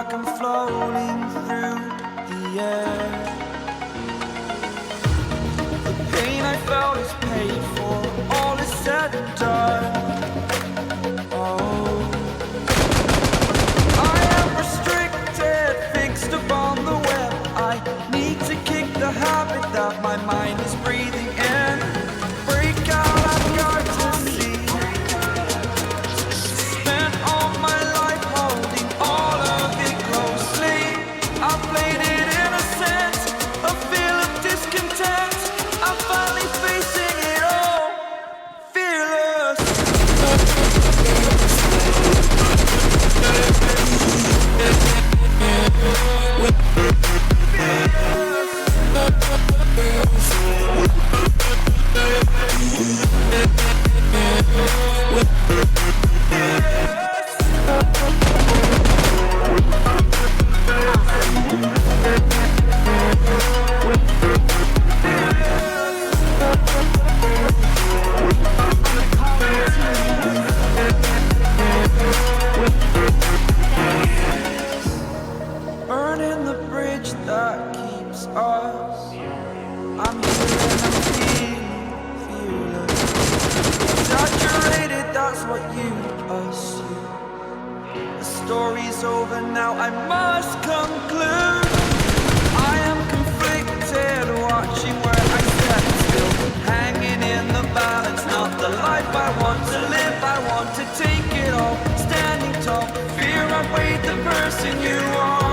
like I'm floating through the air. The pain I felt is paid for, all is said and done. Oh, I am restricted, fixed upon the web. I need to kick the habit that my mind is breathing in. Break out, I've got to see. Spent all my life holding all of it closely. I played it innocent, a feel of discontent. I'm finally facing it all, fearless. Burning the bridge that keeps us. I'm here and I'm feeling fearless. Exaggerated, that's what you assume. The story's over now, I must conclude. I am conflicted, watching where I stand still, hanging in the balance. Not the life I want to live, I want to take it all. Standing tall, fear I weighed the person you are.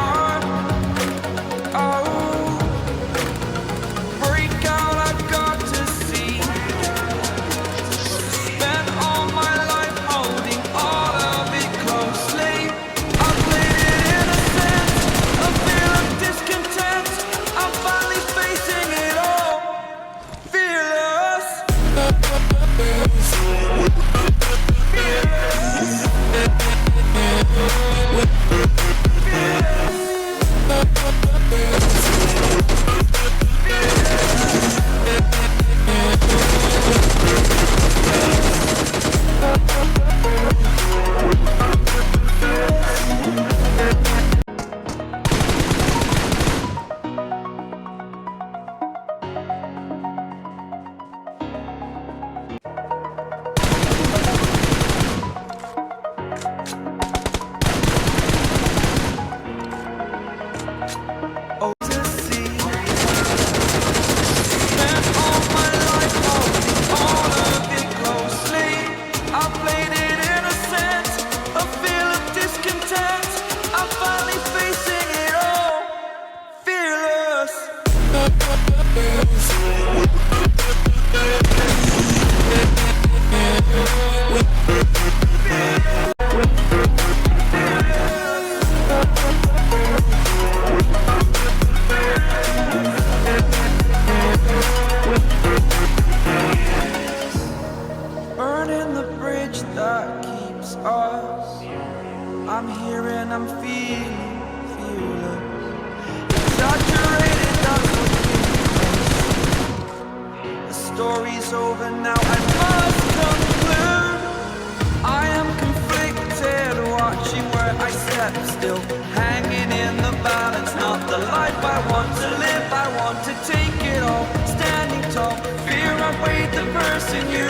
Burning the bridge that keeps us. I'm here and I'm feeling fearless. Exaggerated, that's what you The story's over now, I must conclude. I am conflicted, watching where I step still, hanging in the balance. Not the life I want to live, I want to take it all. Standing tall, fear I weighed the person you